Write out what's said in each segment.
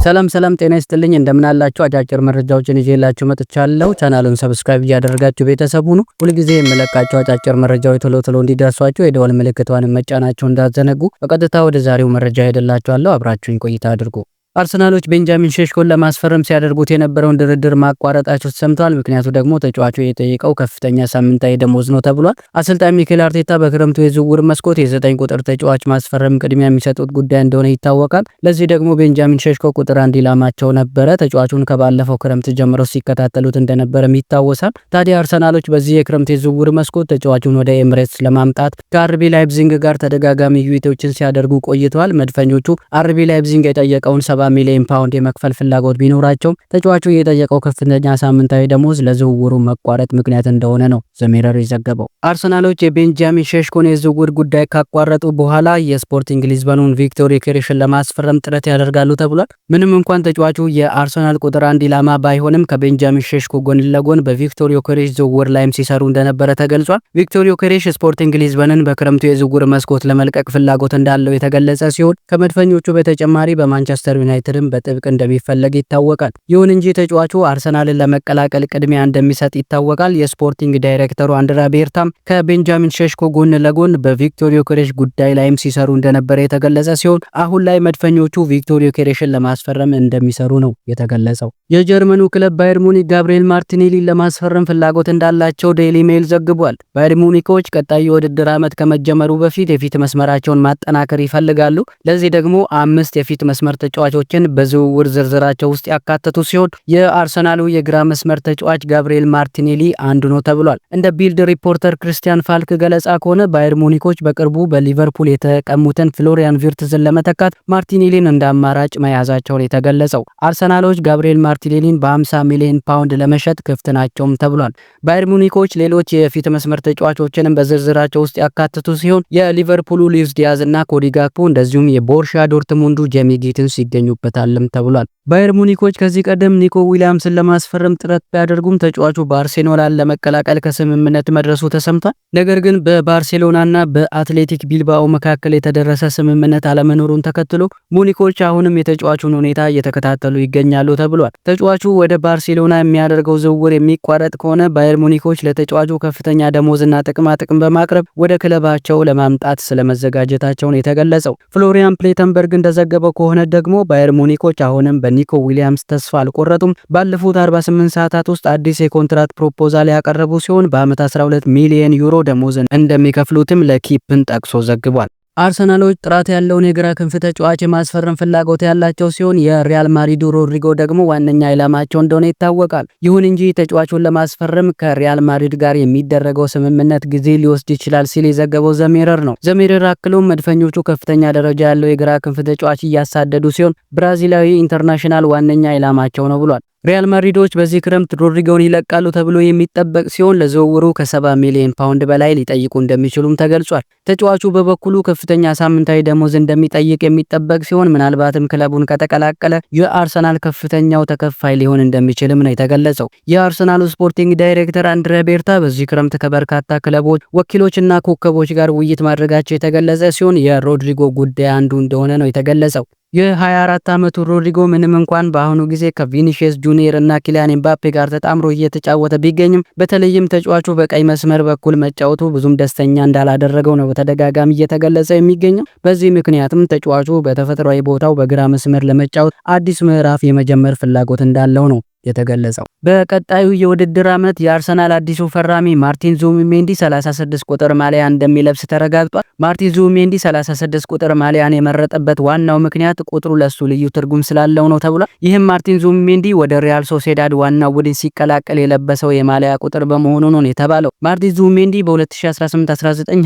ሰላም ጤና ይስጥልኝ እንደምን አላችሁ አጫጭር መረጃዎችን ይዤላችሁ መጥቻለሁ። ቻናሉን ሰብስክራይብ እያደረጋችሁ ቤተሰብ ሁኑ። ሁሉ ጊዜ የምለቃችሁ አጫጭር መረጃዎች ቶሎ እንዲደርሷችሁ የደወል ምልክቷን መጫናችሁ እንዳትዘነጉ። በቀጥታ ወደ ዛሬው መረጃ ሄደላችኋለሁ። አብራችሁን ቆይታ አድርጉ። አርሰናሎች ቤንጃሚን ሼሽኮን ለማስፈረም ሲያደርጉት የነበረውን ድርድር ማቋረጣቸው ተሰምቷል። ምክንያቱ ደግሞ ተጫዋቹ የጠየቀው ከፍተኛ ሳምንታዊ ደሞዝ ነው ተብሏል። አሰልጣኝ ሚኬል አርቴታ በክረምቱ የዝውውር መስኮት የ9 ቁጥር ተጫዋች ማስፈረም ቅድሚያ የሚሰጡት ጉዳይ እንደሆነ ይታወቃል። ለዚህ ደግሞ ቤንጃሚን ሼሽኮ ቁጥር 1 ኢላማቸው ነበረ። ተጫዋቹን ከባለፈው ክረምት ጀምሮ ሲከታተሉት እንደነበረም ይታወሳል። ታዲያ አርሰናሎች በዚህ የክረምት የዝውውር መስኮት ተጫዋቹን ወደ ኤምሬትስ ለማምጣት ከአርቢ ላይፕዚግ ጋር ተደጋጋሚ ውይይቶችን ሲያደርጉ ቆይተዋል። መድፈኞቹ አርቢ ላይፕዚግ የጠየቀውን 70 ሚሊዮን ፓውንድ የመክፈል ፍላጎት ቢኖራቸው ተጫዋቹ የጠየቀው ከፍተኛ ሳምንታዊ ደሞዝ ለዝውውሩ መቋረጥ ምክንያት እንደሆነ ነው ዘሚረር የዘገበው። አርሰናሎች የቤንጃሚን ሼሽኮን የዝውውር ጉዳይ ካቋረጡ በኋላ የስፖርቲንግ ሊዝበኑን ቪክቶር ዮኬሬሽን ለማስፈረም ጥረት ያደርጋሉ ተብሏል። ምንም እንኳን ተጫዋቹ የአርሰናል ቁጥር 1 ኢላማ ባይሆንም ከቤንጃሚን ሼሽኮ ጎን ለጎን በቪክቶር ዮኬሬሽ ዝውውር ላይም ሲሰሩ እንደነበረ ተገልጿል። ቪክቶር ዮኬሬሽ ስፖርቲንግ ሊዝበንን በክረምቱ የዝውውር መስኮት ለመልቀቅ ፍላጎት እንዳለው የተገለጸ ሲሆን ከመድፈኞቹ በተጨማሪ በማንቸስተር ዩናይትድም በጥብቅ እንደሚፈለግ ይታወቃል። ይሁን እንጂ ተጫዋቹ አርሰናልን ለመቀላቀል ቅድሚያ እንደሚሰጥ ይታወቃል። የስፖርቲንግ ዳይሬክተሩ አንድራ ቤርታም ከቤንጃሚን ሼሽኮ ጎን ለጎን በቪክቶር ዮኬሬሽ ጉዳይ ላይም ሲሰሩ እንደነበረ የተገለጸ ሲሆን አሁን ላይ መድፈኞቹ ቪክቶር ዮኬሬሽን ለማስፈረም እንደሚሰሩ ነው የተገለጸው። የጀርመኑ ክለብ ባየር ሙኒክ ጋብሪኤል ማርቲኔሊን ለማስፈረም ፍላጎት እንዳላቸው ዴይሊ ሜል ዘግቧል። ባየር ሙኒኮች ቀጣዩ የውድድር ዓመት ከመጀመሩ በፊት የፊት መስመራቸውን ማጠናከር ይፈልጋሉ። ለዚህ ደግሞ 5 የፊት መስመር ተጫዋቾችን በዝውውር ዝርዝራቸው ውስጥ ያካተቱ ሲሆን የአርሰናሉ የግራ መስመር ተጫዋች ጋብሪኤል ማርቲኔሊ አንዱ ነው ተብሏል። እንደ ቢልድ ሪፖርተር ክርስቲያን ፋልክ ገለጻ ከሆነ ባየር ሙኒኮች በቅርቡ በሊቨርፑል የተቀሙትን ፍሎሪያን ቪርትዝን ለመተካት ማርቲኔሊን እንደ አማራጭ መያዛቸውን የተገለጸው። አርሰናሎች ጋብሪኤል ማርቲኔሊን በ50 ሚሊዮን ፓውንድ ለመሸጥ ክፍት ናቸውም ተብሏል። ባየር ሙኒኮች ሌሎች የፊት መስመር ተጫዋቾችንም በዝርዝራቸው ውስጥ ያካተቱ ሲሆን የሊቨርፑሉ ሉዊስ ዲያዝ እና ኮዲ ጋክፖ እንደዚሁም የቦሩሲያ ዶርትሙንዱ ጄሚ ጊትንስ ይገኙበታልም ተብሏል። ባየር ሙኒኮች ከዚህ ቀደም ኒኮ ዊሊያምስን ለማስፈረም ጥረት ቢያደርጉም ተጫዋቹ ባርሴሎናን ለመቀላቀል ከስምምነት መድረሱ ተሰምቷል። ነገር ግን በባርሴሎናና በአትሌቲክ ቢልባኦ መካከል የተደረሰ ስምምነት አለመኖሩን ተከትሎ ሙኒኮች አሁንም የተጫዋቹን ሁኔታ እየተከታተሉ ይገኛሉ ተብሏል። ተጫዋቹ ወደ ባርሴሎና የሚያደርገው ዝውውር የሚቋረጥ ከሆነ ባየር ሙኒኮች ለተጫዋቹ ከፍተኛ ደሞዝና ጥቅም በማቅረብ ወደ ክለባቸው ለማምጣት ስለመዘጋጀታቸውን የተገለጸው። ፍሎሪያን ፕሌተንበርግ እንደዘገበው ከሆነ ደግሞ ባየር ሙኒኮች አሁንም በኒኮ ዊሊያምስ ተስፋ አልቆረጡም። ባለፉት 48 ሰዓታት ውስጥ አዲስ የኮንትራት ፕሮፖዛል ያቀረቡ ሲሆን በአመት 12 ሚሊዮን ዩሮ ደሞዝን እንደሚከፍሉትም ለኪፕን ጠቅሶ ዘግቧል። አርሰናሎች ጥራት ያለውን የግራ ክንፍ ተጫዋች የማስፈረም ፍላጎት ያላቸው ሲሆን የሪያል ማድሪዱ ሮድሪጎ ደግሞ ዋነኛ ኢላማቸው እንደሆነ ይታወቃል። ይሁን እንጂ ተጫዋቹን ለማስፈረም ከሪያል ማድሪድ ጋር የሚደረገው ስምምነት ጊዜ ሊወስድ ይችላል ሲል የዘገበው ዘሚረር ነው። ዘሚረር አክሎም መድፈኞቹ ከፍተኛ ደረጃ ያለው የግራ ክንፍ ተጫዋች እያሳደዱ ሲሆን ብራዚላዊ ኢንተርናሽናል ዋነኛ ኢላማቸው ነው ብሏል። ሪያል ማድሪዶች በዚህ ክረምት ሮድሪጎን ይለቃሉ ተብሎ የሚጠበቅ ሲሆን ለዝውውሩ ከ70 ሚሊዮን ፓውንድ በላይ ሊጠይቁ እንደሚችሉም ተገልጿል። ተጫዋቹ በበኩሉ ከፍተኛ ሳምንታዊ ደሞዝ እንደሚጠይቅ የሚጠበቅ ሲሆን ምናልባትም ክለቡን ከተቀላቀለ የአርሰናል ከፍተኛው ተከፋይ ሊሆን እንደሚችልም ነው የተገለጸው። የአርሰናሉ ስፖርቲንግ ዳይሬክተር አንድሬ ቤርታ በዚህ ክረምት ከበርካታ ክለቦች ወኪሎችና ኮከቦች ጋር ውይይት ማድረጋቸው የተገለጸ ሲሆን የሮድሪጎ ጉዳይ አንዱ እንደሆነ ነው የተገለጸው። የ24 ዓመቱ ሮድሪጎ ምንም እንኳን በአሁኑ ጊዜ ከቪኒሺየስ ጁኒየር እና ኪሊያን ኤምባፔ ጋር ተጣምሮ እየተጫወተ ቢገኝም በተለይም ተጫዋቹ በቀይ መስመር በኩል መጫወቱ ብዙም ደስተኛ እንዳላደረገው ነው በተደጋጋሚ እየተገለጸ የሚገኘው። በዚህ ምክንያትም ተጫዋቹ በተፈጥሯዊ ቦታው በግራ መስመር ለመጫወት አዲስ ምዕራፍ የመጀመር ፍላጎት እንዳለው ነው የተገለጸው። በቀጣዩ የውድድር ዓመት የአርሰናል አዲሱ ፈራሚ ማርቲን ዙቢሜንዲ 36 ቁጥር ማሊያ እንደሚለብስ ተረጋግጧል። ማርቲን ዙቢሜንዲ 36 ቁጥር ማሊያን የመረጠበት ዋናው ምክንያት ቁጥሩ ለሱ ልዩ ትርጉም ስላለው ነው ተብሏል። ይህም ማርቲን ዙቢሜንዲ ወደ ሪያል ሶሴዳድ ዋናው ቡድን ሲቀላቀል የለበሰው የማሊያ ቁጥር በመሆኑ ነው የተባለው። ማርቲን ዙቢሜንዲ በ2018፣ 19፣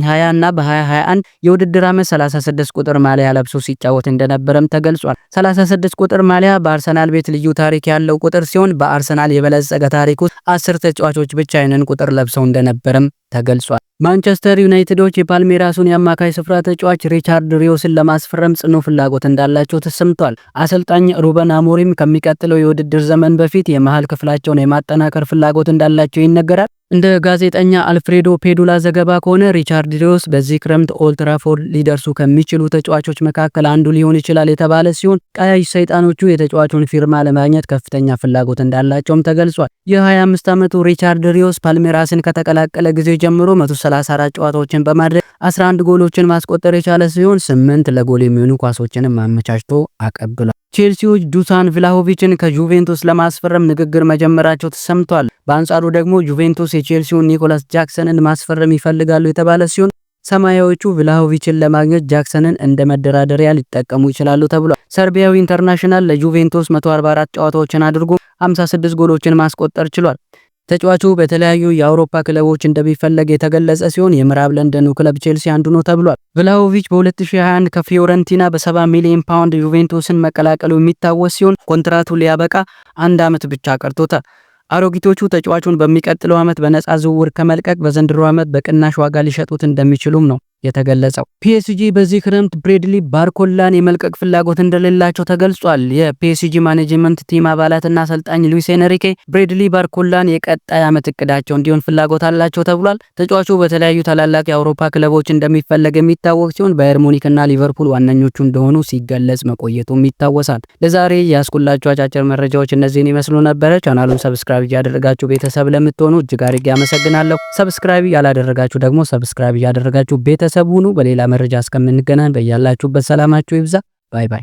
20 እና በ2021 የውድድር ዓመት 36 ቁጥር ማሊያ ለብሶ ሲጫወት እንደነበረም ተገልጿል። 36 ቁጥር ማሊያ በአርሰናል ቤት ልዩ ታሪክ ያለው ቁጥር ሲሆን በአርሰናል የበለጸገ ታሪክ ውስጥ 10 ተጫዋቾች ብቻ ይህንን ቁጥር ለብሰው እንደነበረም ተገልጿል። ማንቸስተር ዩናይትዶች የፓልሜራሱን የአማካይ ስፍራ ተጫዋች ሪቻርድ ሪዮስን ለማስፈረም ጽኑ ፍላጎት እንዳላቸው ተሰምቷል። አሰልጣኝ ሩበን አሞሪም ከሚቀጥለው የውድድር ዘመን በፊት የመሃል ክፍላቸውን የማጠናከር ፍላጎት እንዳላቸው ይነገራል። እንደ ጋዜጠኛ አልፍሬዶ ፔዱላ ዘገባ ከሆነ ሪቻርድ ሪዮስ በዚህ ክረምት ኦልድ ትራፎርድ ሊደርሱ ከሚችሉ ተጫዋቾች መካከል አንዱ ሊሆን ይችላል የተባለ ሲሆን ቀያይ ሰይጣኖቹ የተጫዋቹን ፊርማ ለማግኘት ከፍተኛ ፍላጎት እንዳላቸውም ተገልጿል። የ25 ዓመቱ ሪቻርድ ሪዮስ ፓልሜራስን ከተቀላቀለ ጊዜ ጀምሮ 134 ጨዋታዎችን በማድረግ 11 ጎሎችን ማስቆጠር የቻለ ሲሆን 8 ለጎል የሚሆኑ ኳሶችንም አመቻችቶ አቀብሏል። ቼልሲዎች ዱሳን ቭላሆቪችን ከጁቬንቱስ ለማስፈረም ንግግር መጀመራቸው ተሰምቷል። በአንጻሩ ደግሞ ጁቬንቱስ የቼልሲውን ኒኮላስ ጃክሰንን ማስፈረም ይፈልጋሉ የተባለ ሲሆን ሰማያዊዎቹ ቭላሆቪችን ለማግኘት ጃክሰንን እንደ መደራደሪያ ሊጠቀሙ ይችላሉ ተብሏል። ሰርቢያዊ ኢንተርናሽናል ለጁቬንቱስ 144 ጨዋታዎችን አድርጎ 56 ጎሎችን ማስቆጠር ችሏል። ተጫዋቹ በተለያዩ የአውሮፓ ክለቦች እንደሚፈለግ የተገለጸ ሲሆን የምዕራብ ለንደኑ ክለብ ቼልሲ አንዱ ነው ተብሏል። ቭላሆቪች በ2021 ከፊዮረንቲና በ70 ሚሊዮን ፓውንድ ዩቬንቱስን መቀላቀሉ የሚታወስ ሲሆን ኮንትራቱ ሊያበቃ 1 ዓመት ብቻ ቀርቶታል። አሮጊቶቹ ተጫዋቹን በሚቀጥለው ዓመት በነፃ ዝውውር ከመልቀቅ በዘንድሮ ዓመት በቅናሽ ዋጋ ሊሸጡት እንደሚችሉም ነው የተገለጸው። ፒኤስጂ በዚህ ክረምት ብሬድሊ ባርኮላን የመልቀቅ ፍላጎት እንደሌላቸው ተገልጿል። የፒኤስጂ ማኔጅመንት ቲም አባላትና አሰልጣኝ ሉዊስ ኤንሪኬ ብሬድሊ ባርኮላን የቀጣይ ዓመት እቅዳቸው እንዲሆን ፍላጎት አላቸው ተብሏል። ተጫዋቹ በተለያዩ ታላላቅ የአውሮፓ ክለቦች እንደሚፈለግ የሚታወቅ ሲሆን ባየር ሙኒክና ሊቨርፑል ዋነኞቹ እንደሆኑ ሲገለጽ መቆየቱም ይታወሳል። ለዛሬ ያስኩላችሁ አጫጭር መረጃዎች እነዚህን ይመስሉ ነበረ። ቻናሉን ሰብስክራይብ እያደረጋችሁ ቤተሰብ ለምትሆኑ እጅግ አድርጌ አመሰግናለሁ። ሰብስክራይብ ያላደረጋችሁ ደግሞ ሰብስክራይብ እያደረጋችሁ ቤተሰብ ሁኑ። በሌላ መረጃ እስከምንገናኝ በያላችሁበት ሰላማችሁ ይብዛ። ባይ ባይ።